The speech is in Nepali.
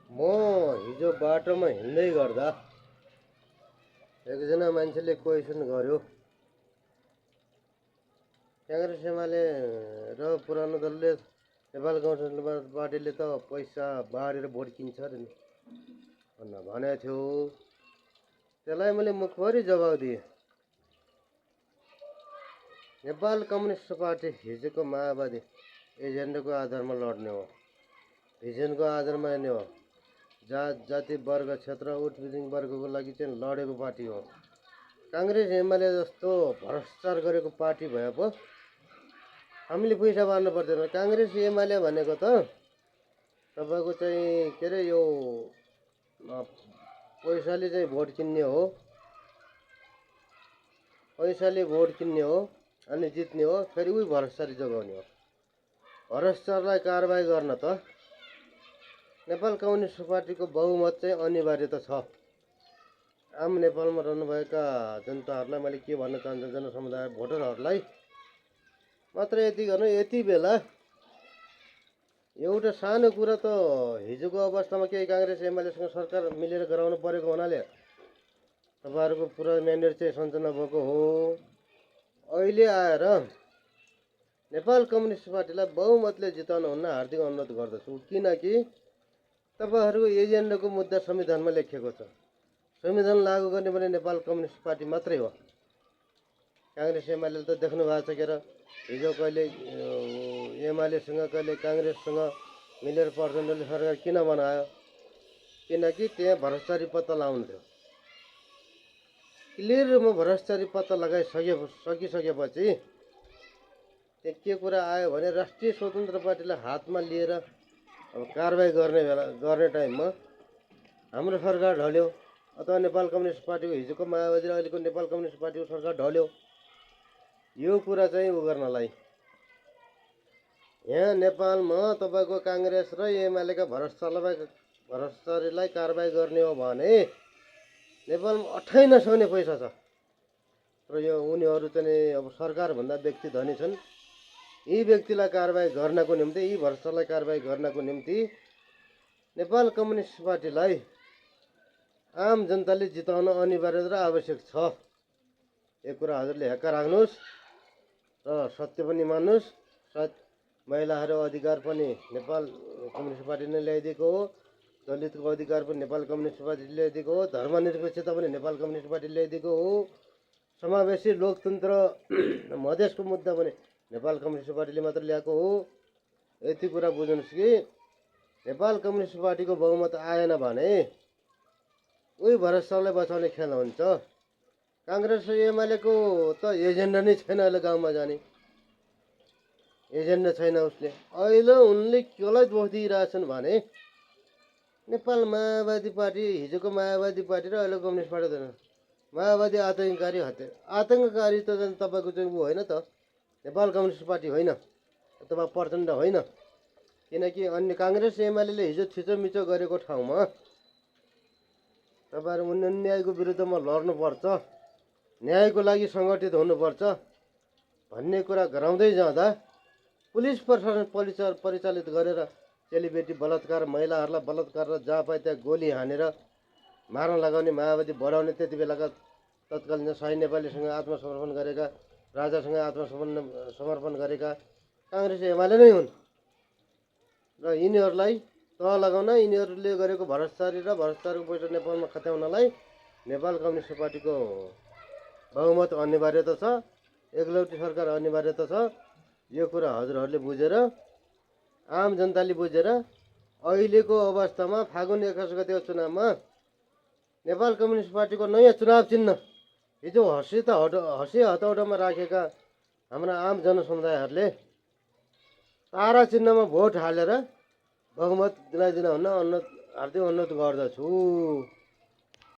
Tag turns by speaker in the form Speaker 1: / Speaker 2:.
Speaker 1: म हिजो बाटोमा हिँड्दै गर्दा एकजना मान्छेले क्वेसन गर्यो, काङ्ग्रेस एमाले र पुरानो दलले नेपाल गणतन्त्र पार्टीले त पैसा बाँडेर भोट किन्छ अरे नि भनेर भनेको थियो। त्यसलाई मैले मुखभरि जवाब दिएँ, नेपाल कम्युनिस्ट पार्टी हिजोको माओवादी एजेन्डाको आधारमा लड्ने हो, भिजनको आधारमा हेर्ने हो, जात जाति वर्ग क्षेत्र उत्पीडित वर्गको लागि चाहिँ लडेको पार्टी हो। काङ्ग्रेस एमाले जस्तो भ्रष्टाचार गरेको पार्टी भए पो हामीले पैसा बाँड्नु पर्दैन। काङ्ग्रेस एमाले भनेको त तपाईँको चाहिँ के अरे यो पैसाले चाहिँ भोट किन्ने हो, पैसाले भोट किन्ने हो अनि जित्ने हो, फेरि उही भ्रष्टाचारी जोगाउने हो। भ्रष्टाचारलाई कारबाही गर्न त नेपाल कम्युनिस्ट पार्टीको बहुमत चाहिँ अनिवार्य त छ। आम नेपालमा रहनुभएका जनताहरूलाई मैले के भन्न चाहन्छु, जनसमुदाय भोटरहरूलाई मात्र यति गर्नु, यति बेला एउटा सानो कुरा त हिजोको अवस्थामा केही काङ्ग्रेस एमालेसँग सरकार मिलेर गराउनु परेको हुनाले तपाईँहरूको पुरा म्यान्डेट चाहिँ सञ्चालन भएको हो। अहिले आएर नेपाल कम्युनिस्ट पार्टीलाई बहुमतले जिताउनु हुन हार्दिक अनुरोध गर्दछु, किनकि तपाईँहरूको एजेन्डाको मुद्दा संविधानमा लेखिएको छ। संविधान लागू गर्ने भने नेपाल कम्युनिस्ट पार्टी मात्रै हो। काङ्ग्रेस एमाले त देख्नु भएको छ के र हिजो कहिले एमालेसँग कहिले काङ्ग्रेससँग मिलेर प्रचण्डले सरकार किन बनायो, किनकि त्यहाँ भ्रष्टाचारी पत्ता लगाउनु थियो। क्लियरमा भ्रष्टाचारी पत्ता सकिसकेपछि त्यहाँ के कुरा आयो भने राष्ट्रिय स्वतन्त्र पार्टीलाई हातमा लिएर अब कारबाही गर्ने टाइममा हाम्रो सरकार ढल्यो, अथवा नेपाल कम्युनिस्ट पार्टीको हिजोको माओवादी र अहिलेको नेपाल कम्युनिस्ट पार्टीको सरकार ढल्यो। यो कुरा चाहिँ उ गर्नलाई यहाँ नेपालमा तपाईँको काङ्ग्रेस र एमालेका भ्रष्टाचारीलाई कारबाही गर्ने हो भने नेपालमा अठाइ नसक्ने पैसा छ र यो उनीहरू चाहिँ अब सरकारभन्दा व्यक्ति धनी छन्। यी व्यक्तिलाई कारबाही गर्नको निम्ति, यी भ्रष्टाचारलाई कारबाही गर्नको निम्ति नेपाल कम्युनिस्ट पार्टीलाई आम जनताले जिताउन अनिवार्य र आवश्यक छ। यो कुरा हजुरले हेक्का राख्नुहोस् र सत्य पनि मान्नुहोस्। सायद महिलाहरू अधिकार पनि नेपाल कम्युनिस्ट पार्टीले ल्याइदिएको हो, दलितको अधिकार पनि नेपाल कम्युनिस्ट पार्टीले ल्याइदिएको हो, धर्मनिरपेक्षता पनि नेपाल कम्युनिस्ट पार्टीले ल्याइदिएको हो, समावेशी लोकतन्त्र मधेसको मुद्दा पनि नेपाल कम्युनिस्ट पार्टीले मात्र ल्याएको हो। यति कुरा बुझ्नुहोस् कि नेपाल कम्युनिस्ट पार्टीको बहुमत आएन भने उही भ्रष्टाचारलाई बचाउने खेल हुन्छ। काङ्ग्रेस र एमालेको त एजेन्डा नै छैन, अहिले गाउँमा जाने एजेन्डा छैन उसले। अहिले उनले केलाई दोष दिइरहेछन् भने नेपाल माओवादी पार्टी, हिजोको माओवादी पार्टी र अहिलेको कम्युनिस्ट पार्टी छैन। माओवादी आतङ्ककारी आतङ्ककारी त तपाईँको चाहिँ ऊ होइन त, नेपाल कम्युनिस्ट पार्टी होइन अथवा प्रचण्ड होइन। किनकि अन्य काङ्ग्रेस एमाले हिजो थिचोमिचो गरेको ठाउँमा तपाईँहरू अन्यायको विरुद्धमा लड्नुपर्छ, न्यायको लागि सङ्गठित हुनुपर्छ भन्ने कुरा गराउँदै जाँदा पुलिस प्रशासन परिचालित गरेर चेलीबेटी बलात्कार, महिलाहरूलाई बलात्कार र जहाँ पाए त्यहाँ गोली हानेर मार्न लगाउने, माओवादी बढाउने त्यति बेलाका तत्कालीन शाही नेपालीसँग आत्मसमर्पण गरेका, राजासँग आत्मसमर्पण गरेका काङ्ग्रेस एमाले नै हुन्। र यिनीहरूलाई तह लगाउन, यिनीहरूले गरेको भ्रष्टाचारी र भ्रष्टाचारको पैसा नेपालमा खत्याउनलाई नेपाल कम्युनिस्ट पार्टीको बहुमत अनिवार्यता छ, एकलौटी सरकार अनिवार्यता छ। यो कुरा हजुरहरूले बुझेर, आम जनताले बुझेर अहिलेको अवस्थामा फागुन 21 गतिको चुनावमा नेपाल कम्युनिस्ट पार्टीको नयाँ चुनाव चिन्ह हिजो हँसी हतौडामा राखेका हाम्रा आम जनसमुदायहरूले तारा चिन्हमा भोट हालेर बहुमत दिलाइदिन हुन हार्दिक अनुरोध गर्दछु।